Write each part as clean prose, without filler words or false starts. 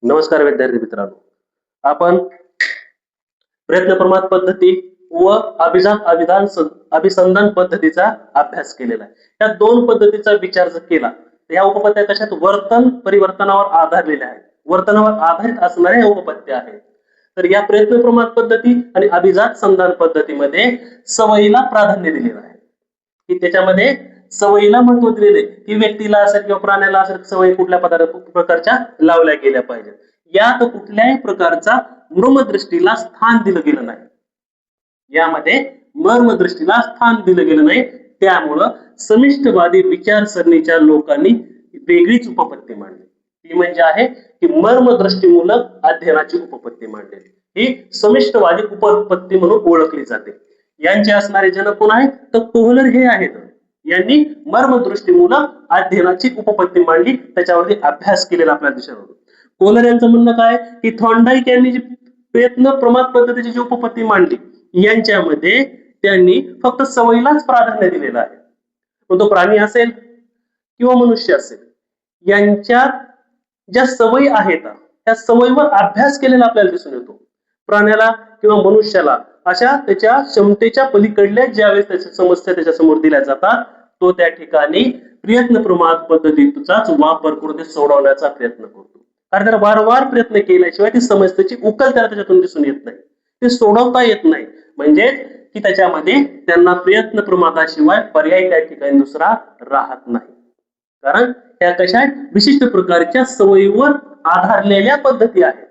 नमस्कार विद्यार्थी मित्रांनो, आपण प्रयत्न प्रमाण पद्धती व अभिसंधान पद्धतीचा अभ्यास केलेला आहे. या दोन पद्धतीचा विचार जर केला तर या उपपत्त्या कशात वर्तन परिवर्तनावर आधारलेल्या आहेत. वर्तनावर आधारित असणाऱ्या उपपत्त्या आहेत. तर या प्रयत्न प्रमाण पद्धती आणि अभिजात संधान पद्धतीमध्ये सवयीला प्राधान्य दिलेलं आहे, की त्याच्यामध्ये सवयीला महत्व दिलेले, की व्यक्तीला असेल किंवा प्राण्याला असेल सवयी कुठल्या प्रकारच्या लावल्या गेल्या पाहिजेत. यात कुठल्याही प्रकारचा मर्मदृष्टीला स्थान दिलं गेलं नाही. यामध्ये मर्मदृष्टीला स्थान दिलं गेलं नाही. त्यामुळं समिष्टवादी विचारसरणीच्या लोकांनी वेगळीच उपपत्ती मांडली. ती म्हणजे आहे की मर्मदृष्टीमूलक अध्ययनाची उपपत्ती मांडलेली. ही समिष्टवादी उपपत्ती म्हणून ओळखली जाते. यांचे असणारे जनक कोण आहेत तर कोहलर हे आहेत. यांनी मर्मदृष्टीमूलक अध्ययनाची उपपत्ती मांडली. त्याच्यावरती अभ्यास केलेला आपल्याला दिसत होतो. कोहलर यांचं म्हणणं काय की थॉर्नडाईक यांनी जी प्रयत्न प्रमाण पद्धतीची जी उपपत्ती मांडली यांच्यामध्ये त्यांनी फक्त सवयीलाच प्राधान्य दिलेलं आहे. मग तो प्राणी असेल किंवा मनुष्य असेल, यांच्यात ज्या सवयी आहेत त्या सवयीवर अभ्यास केलेला आपल्याला दिसून येतो. प्राण्याला किंवा मनुष्याला अशा त्याच्या क्षमतेच्या पलीकडल्या ज्यावेळेस त्याच्या समस्या त्याच्या समोर दिल्या जातात तो त्या ठिकाणी प्रयत्न प्रमाण पद्धतीचाच वापर करून ते सोडवण्याचा प्रयत्न करतो. कारण त्याला वारंवार प्रयत्न केल्याशिवाय ती समस्येची उकल त्याला त्याच्यातून दिसून येत नाही, ते सोडवता येत नाही. म्हणजे की त्याच्यामध्ये त्यांना प्रयत्न प्रमादाशिवाय पर्याय त्या ठिकाणी दुसरा राहत नाही. कारण त्या कशा विशिष्ट प्रकारच्या सवयीवर आधारलेल्या पद्धती आहेत.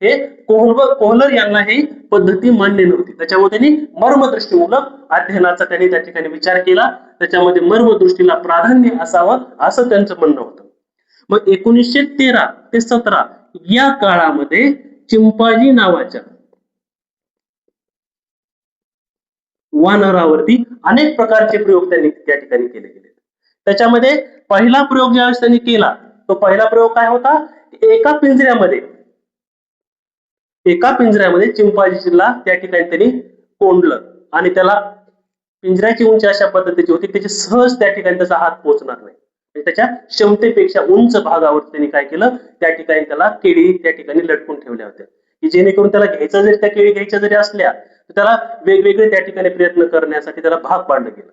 हे कोहलर यांना ही पद्धती मान्य नव्हती. त्याच्यामध्ये त्यांनी मर्मदृष्टीमूलक अध्ययनाचा त्यांनी त्या ठिकाणी विचार केला. त्याच्यामध्ये मर्मदृष्टीला प्राधान्य असावं असं त्यांचं म्हणणं होतं. मग 1913 ते 17 या काळामध्ये चिंपांझी नावाच्या वानरावरती अनेक प्रकारचे प्रयोग त्यांनी त्या ठिकाणी केले गेले. त्याच्यामध्ये पहिला प्रयोग ज्यावेळेस त्यांनी केला तो पहिला प्रयोग काय होता, एका पिंजऱ्यामध्ये चिंपांझीला त्या ठिकाणी त्यांनी कोंडलं आणि त्याला पिंजऱ्याची उंची अशा पद्धतीची होती त्याची सहज त्या ठिकाणी त्याचा हात पोहोचणार नाही. त्याच्या क्षमतेपेक्षा उंच भागावर त्यांनी काय केलं, त्या ठिकाणी त्याला केळी त्या ठिकाणी लटकून ठेवल्या होत्या, की जेणेकरून त्याला घ्यायचं जरी त्या केळी घ्यायच्या जरी असल्या तर त्याला वेगवेगळे त्या ठिकाणी प्रयत्न करण्यासाठी त्याला भाग पाडलं गेलं.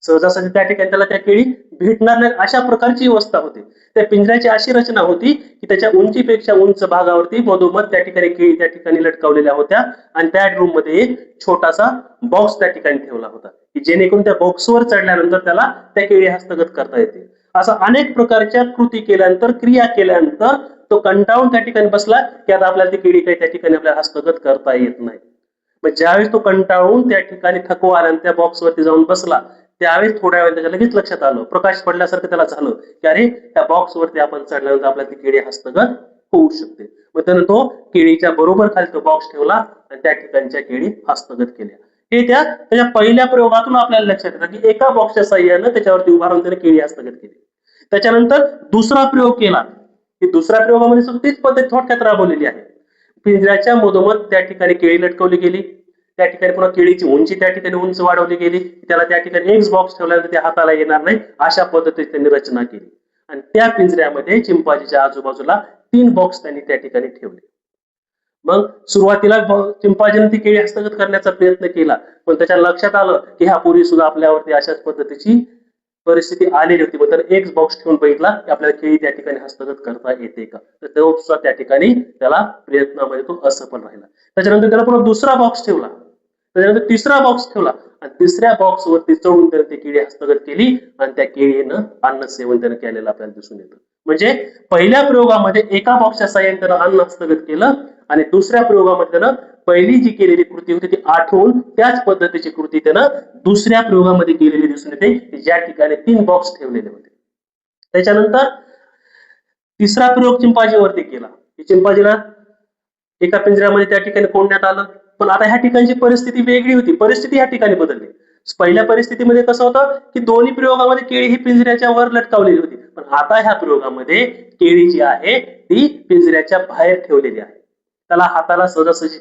सहजासहजी त्या ठिकाणी त्याला त्या केळी भेटणार नाही अशा प्रकारची व्यवस्था होती. त्या पिंजऱ्याची अशी रचना होती की त्याच्या उंचीपेक्षा उंच भागावरती मधोमध त्या ठिकाणी केळी त्या ठिकाणी लटकावलेल्या होत्या आणि त्या रूम मध्ये एक छोटासा बॉक्स त्या ठिकाणी ठेवला होता, की जेणेकरून त्या बॉक्सवर चढल्यानंतर त्याला त्या केळी हस्तगत करता येते. असं अनेक प्रकारच्या कृती केल्यानंतर क्रिया केल्यानंतर तो कंटाळून त्या ठिकाणी बसला की आता आपल्याला ती केळी काही त्या ठिकाणी आपल्याला हस्तगत करता येत नाही. मग ज्यावेळेस तो कंटाळून त्या ठिकाणी थकवा आला आणि त्या बॉक्सवरती जाऊन बसला त्यावेळेस थोड्या वेळ त्याच्या लगेच लक्षात आलं, प्रकाश पडल्यासारखं त्याला झालं की अरे त्या बॉक्सवरती आपण चढल्यानंतर आपल्याला ती केळी हस्तगत होऊ शकते. मग त्यानं तो केळीच्या बरोबर खाली तो बॉक्स ठेवला आणि त्या ठिकाणच्या केळी हस्तगत केल्या. हे त्याच्या पहिल्या प्रयोगातून आपल्याला लक्षात येतं की एका बॉक्सच्या साह्यानं त्याच्यावरती उभारून त्याने केळी हस्तगत केली. त्याच्यानंतर दुसरा प्रयोग केला की दुसऱ्या प्रयोगामध्ये सुद्धा तीच पद्धत थोडक्यात राबवलेली आहे. पिंजऱ्याच्या मधोमध त्या ठिकाणी केळी लटकवली गेली, त्या ठिकाणी पुन्हा केळीची उंची त्या ठिकाणी उंच वाढवली गेली, त्याला त्या ठिकाणी एक बॉक्स ठेवल्यानंतर ते हाताला येणार नाही अशा पद्धतीने त्यांनी रचना केली आणि त्या पिंजऱ्यामध्ये चिंपांझीच्या आजूबाजूला 3 बॉक्स त्यांनी त्या ठिकाणी ठेवले. मग सुरुवातीला चिंपांझीने ती केळी हस्तगत करण्याचा प्रयत्न केला, पण त्याच्या लक्षात आलं की ह्या पूर्वी सुद्धा आपल्यावरती अशाच पद्धतीची परिस्थिती आलेली होती. मग त्याने एक बॉक्स ठेवून बघितला की आपल्याला केळी त्या ठिकाणी हस्तगत करता येते का, तर तो सुद्धा त्या ठिकाणी त्याला प्रयत्नामध्ये तो असफल राहिला. त्याच्यानंतर त्याला पुन्हा दुसरा बॉक्स ठेवला, त्याच्यानंतर तिसरा बॉक्स ठेवला आणि तिसऱ्या बॉक्स वरती चढून त्याने ती केळी हस्तगत केली आणि त्या केळीनं अन्न सेवन त्याने केलेलं आपल्याला दिसून येतं. म्हणजे पहिल्या प्रयोगामध्ये एका बॉक्सच्या साह्याने त्यानं अन्न हस्तगत केलं आणि दुसऱ्या प्रयोगामध्ये त्यानं पहिली जी केलेली कृती होती ती आठवून त्याच पद्धतीची कृती त्यानं दुसऱ्या प्रयोगामध्ये केलेली दिसून येते, ज्या ठिकाणी 3 बॉक्स ठेवलेले होते. त्याच्यानंतर तिसरा प्रयोग चिंपांझीवरती केला. चिंपांझीला एका पिंजऱ्यामध्ये त्या ठिकाणी कोंडण्यात आलं, पण आता ह्या ठिकाणची परिस्थिती वेगळी होती. परिस्थिती ह्या ठिकाणी बदलली. पहिल्या परिस्थितीमध्ये कसं होतं की दोन्ही प्रयोगामध्ये केळी ही पिंजऱ्याच्या वर लटकावलेली होती, पण आता ह्या प्रयोगामध्ये केळी जी आहे ती पिंजऱ्याच्या बाहेर ठेवलेली आहे. त्याला हाताला सहजासहजी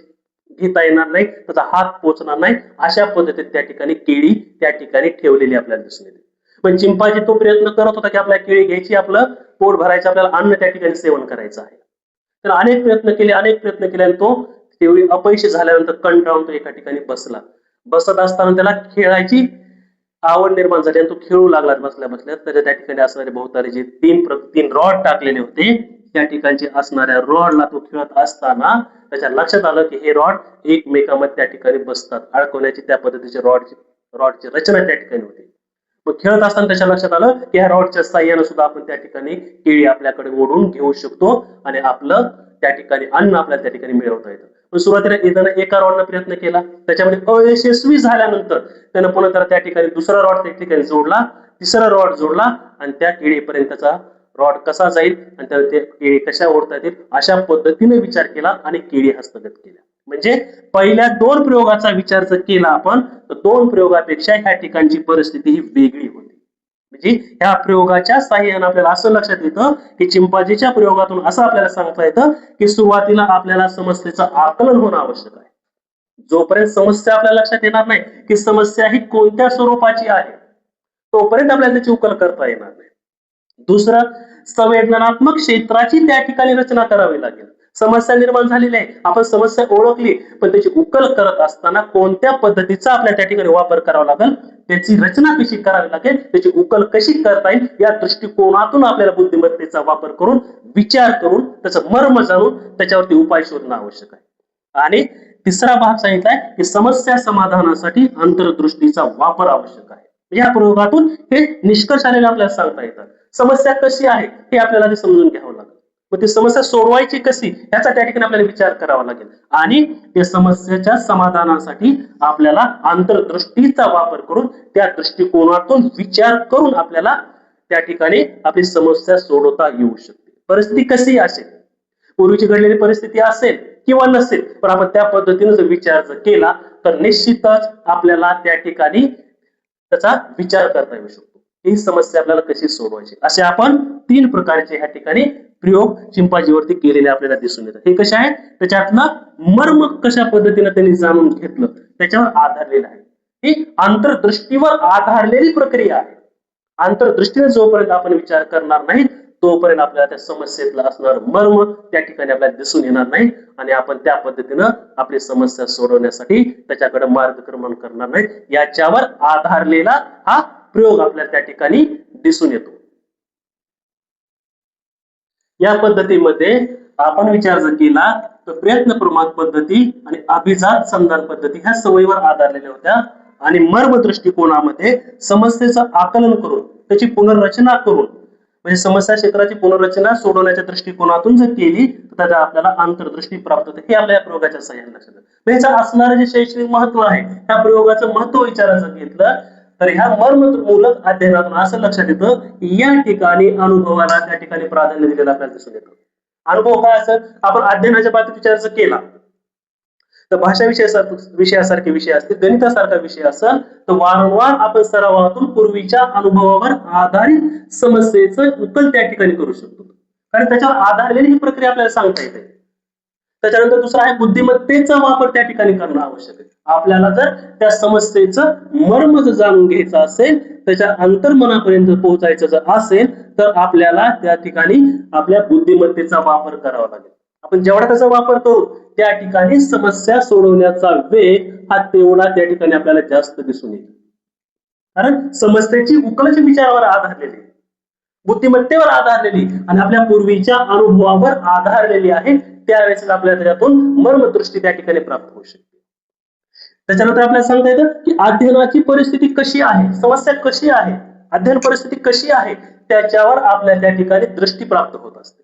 घेता येणार नाही, त्याचा हात पोचणार नाही अशा पद्धतीने त्या ठिकाणी केळी त्या ठिकाणी ठेवलेली आपल्याला दिसून येते. पण चिंपांझी तो प्रयत्न करत होता की आपल्याला केळी घ्यायची, आपलं पोट भरायचं, आपल्याला अन्न त्या ठिकाणी सेवन करायचं आहे. तर अनेक प्रयत्न केले आणि तो तेवढी अपयशी झाल्यानंतर कंटाळून तो एका ठिकाणी बसला. बसत असताना त्याला खेळायची आवड निर्माण झाली आणि तो खेळू लागला बसल्या बसल्या. तर त्या ठिकाणी असणारे भोवताली जे तीन रॉड टाकलेले होते त्या ठिकाणचे असणाऱ्या रॉडला तो खेळत असताना त्याच्या लक्षात आलं की हे रॉड एकमेकांमध्ये त्या ठिकाणी बसतात. अडकवण्याची त्या पद्धतीची रॉडची रचना त्या ठिकाणी होती. मग खेळत असताना त्याच्या लक्षात आलं की ह्या रॉडच्या साह्याने सुद्धा आपण त्या ठिकाणी केळी आपल्याकडे ओढून घेऊ शकतो आणि आपलं त्या ठिकाणी अन्न आपल्याला त्या ठिकाणी मिळवता येतं. पण सुरुवातीला त्यानं एका रॉडनं प्रयत्न केला, त्याच्यामध्ये अयशस्वी झाल्यानंतर त्यानं पुन्हा त्या ठिकाणी दुसरा रॉड त्या ठिकाणी जोडला, तिसरा रॉड जोडला आणि त्या केळीपर्यंतचा रॉड कसा जाईल आणि त्याला ते केळी कशा ओढता येतील अशा पद्धतीने विचार केला आणि केळी हस्तगत केल्या. म्हणजे पहिल्या 2 प्रयोगाचा विचार जर केला आपण तर 2 प्रयोगापेक्षा ह्या ठिकाणची परिस्थिती ही वेगळी होती. म्हणजे ह्या प्रयोगाच्या साहाय्याने आपल्याला असं लक्षात येतं की चिंपांझीच्या प्रयोगातून असं आपल्याला सांगता येतं की सुरुवातीला आपल्याला समस्येचं आकलन होणं आवश्यक आहे. जोपर्यंत समस्या आपल्या लक्षात येणार नाही की समस्या ही कोणत्या स्वरूपाची आहे तोपर्यंत आपल्याला त्याची उकल करता येणार नाही. दुसरं, संवेदनात्मक क्षेत्राची त्या ठिकाणी रचना करावी लागेल. समस्या निर्माण झालेली आहे, आपण समस्या ओळखली, पण त्याची उकल करत असताना कोणत्या पद्धतीचा आपल्याला त्या ठिकाणी वापर करावा लागेल, त्याची रचना कशी करावी लागेल, त्याची उकल कशी करता येईल या दृष्टिकोनातून आपल्याला बुद्धिमत्तेचा वापर करून विचार करून त्याचं मर्म जाणून त्याच्यावरती उपाय शोधणं आवश्यक आहे. आणि तिसरा भाग सांगितलाय की समस्या समाधानासाठी अंतर्दृष्टीचा वापर आवश्यक आहे. या प्रयोगातून हे निष्कर्ष आलेले आपल्याला सांगता येतात. समस्या कशी आहे हे आपल्याला ते समजून घ्यावं लागेल. मग ती समस्या सोडवायची कशी याचा त्या ठिकाणी आपल्याला विचार करावा लागेल आणि त्या समस्येच्या समाधानासाठी आपल्याला अंतर्दृष्टीचा वापर करून त्या दृष्टिकोनातून विचार करून आपल्याला त्या ठिकाणी आपली समस्या सोडवता येऊ शकते. परिस्थिती कशी असेल, पूर्वीची घडलेली परिस्थिती असेल किंवा नसेल, पण आपण त्या पद्धतीने जर विचार जर केला तर निश्चितच आपल्याला त्या ठिकाणी त्याचा विचार करता येऊ शकतो. ही समस्या आपल्याला कशी सोडवायची असे आपण 3 प्रकारचे ह्या ठिकाणी प्रयोग चिंपांझीवरती केलेले आपल्याला दिसून येतात. हे कसे आहे, त्याच्यातलं मर्म कशा पद्धतीने त्यांनी जाणून घेतलं त्याच्यावर आधारलेलं आहे. ही अंतर्दृष्टीवर आधारलेली प्रक्रिया आहे. अंतर्दृष्टीने जोपर्यंत आपण विचार करणार नाही तोपर्यंत आपल्याला त्या समस्येतलं असणार मर्म त्या ठिकाणी आपल्याला दिसून येणार नाही आणि आपण त्या पद्धतीनं आपली समस्या सोडवण्यासाठी त्याच्याकडे मार्गक्रमण करणार नाही. याच्यावर आधारलेला हा प्रयोग आपल्याला त्या ठिकाणी दिसून येतो. या पद्धतीमध्ये आपण विचार जर केला तर प्रयत्न प्रमाण पद्धती आणि अभिजात संधान पद्धती ह्या सवयीवर आधारलेल्या होत्या आणि मर्म दृष्टिकोनामध्ये समस्येचं आकलन करून त्याची पुनर्रचना करून म्हणजे समस्या क्षेत्राची पुनर्रचना सोडवण्याच्या दृष्टिकोनातून जर केली तर त्याचा आपल्याला अंतर्दृष्टी प्राप्त होते. हे आपल्या प्रयोगाच्या साहाय्याने लक्षात येतं. याचं असणारं जे शैक्षणिक महत्व आहे त्या प्रयोगाचं महत्व विचाराचं घेतलं तर ह्या मर्ममूलक अध्ययनातून असं लक्षात येतं की या ठिकाणी अनुभवाला त्या ठिकाणी प्राधान्य दिलेलं आपल्याला दिसून येतं. अनुभव काय असं आपण अध्ययनाच्या बाबतीत विचार जर केला तर भाषा विषयासारखे विषय असतील, गणितासारखा विषय असेल तर वारंवार आपण सरावातून पूर्वीच्या अनुभवावर आधारित समस्येचं उकल त्या ठिकाणी करू शकतो. कारण त्याच्यावर आधारलेली ही प्रक्रिया आपल्याला सांगता येते. त्याच्यानंतर दुसरा आहे बुद्धिमत्तेचा वापर त्या ठिकाणी करणं आवश्यक आहे. आपल्याला जर त्या समस्येचं मर्म जर जाणून घ्यायचं असेल, त्याच्या अंतर्मनापर्यंत पोहोचायचं जर असेल तर आपल्याला त्या ठिकाणी आपल्या बुद्धिमत्तेचा वापर करावा लागेल. आपण जेवढा त्याचा वापर करू त्या ठिकाणी समस्या सोडवण्याचा वेग हा तेवढा त्या ठिकाणी आपल्याला जास्त दिसून येईल. कारण समस्येची उकलची विचारावर आधारलेली, बुद्धिमत्तेवर आधारलेली आणि आपल्या पूर्वीच्या अनुभवावर आधारलेली आहे. त्यावेळेस आपल्याला त्यातून मर्मदृष्टी त्या ठिकाणी प्राप्त होऊ शकते. त्याच्यानंतर आपल्याला सांगता येतं की अध्ययनाची परिस्थिती कशी आहे, समस्या कशी आहे, अध्ययन परिस्थिती कशी आहे त्याच्यावर आपल्या त्या ठिकाणी दृष्टी प्राप्त होत असते.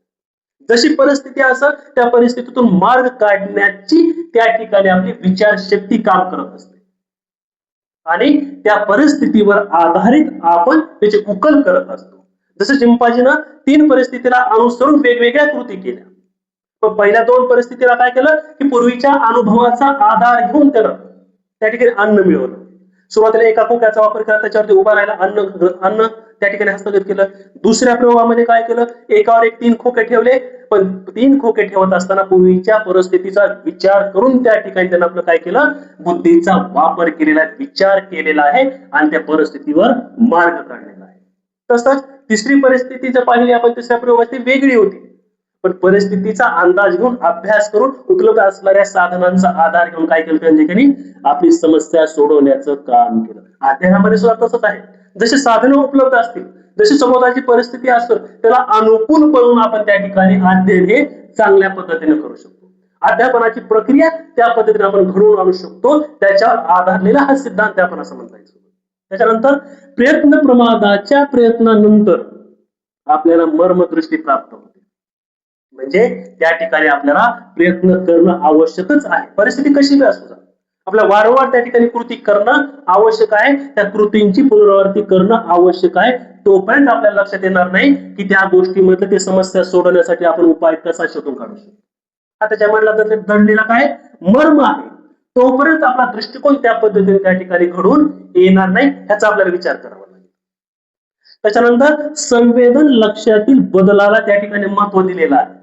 जशी परिस्थिती असेल त्या परिस्थितीतून मार्ग काढण्याची त्या ठिकाणी आपली विचारशक्ती काम करत असते आणि त्या परिस्थितीवर आधारित आपण त्याची उकल करत असतो. जसं चिंपांझीनं 3 परिस्थितीला अनुसरून वेगवेगळ्या कृती केल्या. पण पहिल्या 2 परिस्थितीला काय केलं की पूर्वीच्या अनुभवाचा आधार घेऊन त्यानं त्या ठिकाणी अन्न मिळवलं. सुरुवातीला एका खोक्याचा वापर केला, त्याच्यावरती उभा राहिला, अन्न त्या ठिकाणी हस्तगत केलं. दुसऱ्या प्रयोगामध्ये काय केलं, एकावर एक 3 खोके ठेवले, पण 3 खोके ठेवत असताना पूर्वीच्या परिस्थितीचा विचार करून त्या ठिकाणी त्यांना आपलं काय केलं, बुद्धीचा वापर केलेला, विचार केलेला आहे आणि त्या परिस्थितीवर मार्ग काढलेला आहे. तसंच तिसरी परिस्थिती जर पाहिली आपण तिसऱ्या प्रयोगाची वेगळी होती. पण परिस्थितीचा अंदाज घेऊन अभ्यास करून उपलब्ध असणाऱ्या साधनांचा आधार घेऊन काय केलं त्या ठिकाणी आपली समस्या सोडवण्याचं काम केलं. अध्ययनामध्ये सुद्धा तसंच आहे. जसे साधनं उपलब्ध असतील, जशी समुदायाची परिस्थिती असेल, त्याला अनुकूल बनवून आपण त्या ठिकाणी अध्ययन हे चांगल्या पद्धतीने करू शकतो. अध्यापनाची प्रक्रिया त्या पद्धतीने आपण घडवून आणू शकतो. त्याच्यावर आधारलेला हा सिद्धांत आपण असं म्हणता येईल. त्याच्यानंतर प्रयत्न प्रमादाच्या प्रयत्नानंतर आपल्याला मर्मदृष्टी प्राप्त होते. म्हणजे त्या ठिकाणी आपल्याला प्रयत्न करणं आवश्यकच आहे. परिस्थिती कशी बी असू द्या, आपल्या वारंवार त्या ठिकाणी कृती करणं आवश्यक आहे. त्या कृतींची पुनरावृत्ती करणं आवश्यक आहे. तोपर्यंत आपल्याला लक्षात येणार नाही की त्या गोष्टीमधलं ते समस्या सोडवण्यासाठी आपण उपाय कसा शोधून काढू शकतो. हा त्याच्यामधला दडलेला काय मर्म आहे. तोपर्यंत आपला दृष्टिकोन त्या पद्धतीने त्या ठिकाणी घडून येणार नाही, ह्याचा आपल्याला विचार करावा लागेल. त्याच्यानंतर संवेदन लक्षातील बदलाला त्या ठिकाणी महत्व दिलेलं आहे.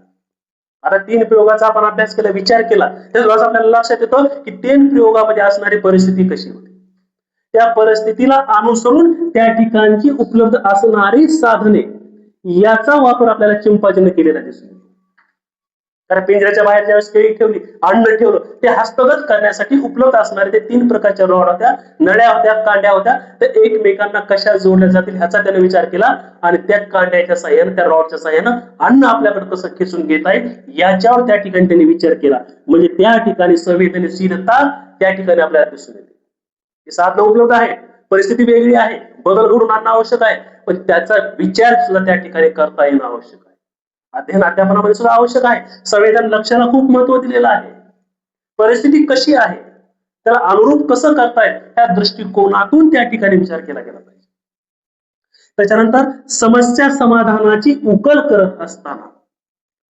आता 3 प्रयोगाचा आपण अभ्यास केला, विचार केला, त्यावेळेस आपल्याला लक्षात येतं की 3 प्रयोगामध्ये असणारी परिस्थिती कशी होती. त्या परिस्थितीला अनुसरून त्या ठिकाणची उपलब्ध असणारी साधने याचा वापर आपल्याला चिंपांजीने केलेला दिसतो. कारण पिंजऱ्याच्या बाहेर ज्यावेळेस केळी ठेवली, अन्न ठेवलं, ते हस्तगत करण्यासाठी उपलब्ध असणारे ते 3 प्रकारच्या रॉड होत्या, नळ्या होत्या, कांड्या होत्या. तर एकमेकांना कशा जोडल्या जातील ह्याचा त्याने विचार केला आणि त्या कांड्याच्या साह्याने, त्या रॉडच्या साह्याने अन्न आपल्याकडे कसं खेचून घेता येईल याच्यावर त्या ठिकाणी त्यांनी विचार केला. म्हणजे त्या ठिकाणी संवेदनशीलता त्या ठिकाणी आपल्याला दिसून येते. हे साधन उपलब्ध आहे, परिस्थिती वेगळी आहे, बदल घडून आणणं आवश्यक आहे, पण त्याचा विचार सुद्धा त्या ठिकाणी करता येणं आवश्यक आहे. अध्ययन अध्यापनामध्ये सुद्धा आवश्यक आहे. संवेदन लक्षाला खूप महत्व दिलेलं आहे. परिस्थिती कशी आहे त्याला अनुरूप कसं करता येईल त्या दृष्टिकोनातून त्या ठिकाणी विचार केला गेला पाहिजे. त्याच्यानंतर समस्या समाधानाची उकल करत असताना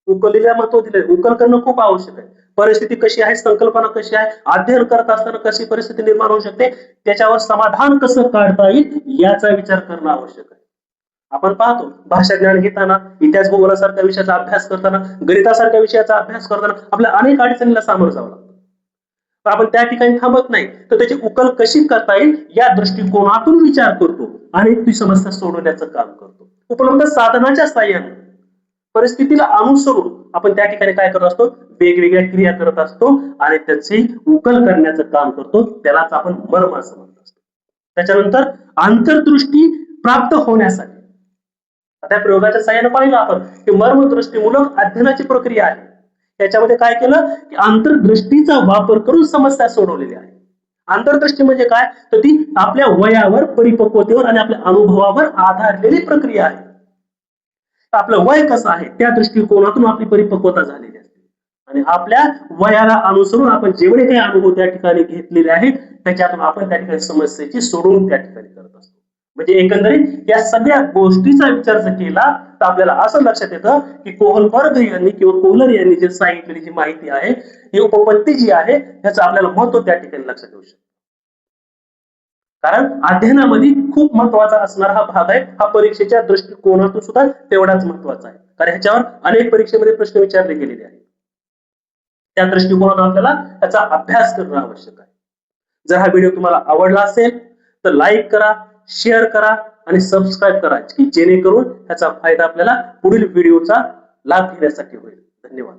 उकलीला महत्व दिले. उकल करणं खूप आवश्यक आहे. परिस्थिती कशी आहे, संकल्पना कशी आहे, अध्ययन करत असताना कशी परिस्थिती निर्माण होऊ शकते, त्याच्यावर समाधान कसं काढता येईल याचा विचार करणं आवश्यक आहे. आपण पाहतो भाषा ज्ञान घेताना, इतिहास भूगोलासारख्या विषयाचा अभ्यास करताना, गणितासारख्या विषयाचा अभ्यास करताना आपल्या अनेक अडचणीला सामोरं जावं लागतं. आपण त्या ठिकाणी थांबत नाही, तर त्याची उकल कशी करता येईल या दृष्टिकोनातून विचार करतो आणि ती समस्या सोडवण्याचं काम करतो. उपलब्ध साधनाच्या साह्याने परिस्थितीला अनुसरून आपण त्या ठिकाणी काय करत असतो, वेगवेगळ्या क्रिया करत असतो आणि त्याची उकल करण्याचं काम करतो. त्यालाच आपण मर्म असं म्हणत असतो. त्याच्यानंतर अंतर्दृष्टी प्राप्त होण्यासाठी त्या प्रयोगाच्या साह्याने पाहिलं आपण की मर्मदृष्टीमूलक अध्ययनाची प्रक्रिया आहे. त्याच्यामध्ये काय केलं की अंतर्दृष्टीचा वापर करून समस्या सोडवलेली आहे. अंतर्दृष्टी म्हणजे काय, तर ती आपल्या वयावर, परिपक्वतेवर आणि आपल्या अनुभवावर आधारलेली प्रक्रिया आहे. आपलं वय कसं आहे त्या दृष्टिकोनातून आपली परिपक्वता झालेली असते आणि आपल्या वयाला अनुसरून आपण जेवढे काही अनुभव त्या ठिकाणी घेतलेले आहेत त्याच्यातून आपण त्या ठिकाणी समस्येची सोडवणूक त्या ठिकाणी करत असतो. म्हणजे एकंदरीत या सगळ्या गोष्टीचा विचार जर केला तर आपल्याला असं लक्षात येतं की कोहलबर्ग यांनी किंवा कोहलर यांनी जे सांगितलेली जी माहिती आहे, ही उपपत्ती जी आहे ह्याचं आपल्याला महत्व त्या ठिकाणी लक्षात येऊ शकतं. कारण अध्ययनामध्ये खूप महत्वाचा असणारा हा भाग आहे. हा परीक्षेच्या दृष्टिकोनातून सुद्धा तेवढाच महत्वाचा आहे. कारण ह्याच्यावर अनेक परीक्षेमध्ये प्रश्न विचारले गेलेले आहेत. त्या दृष्टिकोनातून आपल्याला त्याचा अभ्यास करणं आवश्यक आहे. जर हा व्हिडिओ तुम्हाला आवडला असेल तर लाईक करा, शेअर करा आणि सबस्क्राईब करा की जेणेकरून त्याचा फायदा आपल्याला पुढील व्हिडिओचा लाभ घेण्यासाठी होईल. धन्यवाद.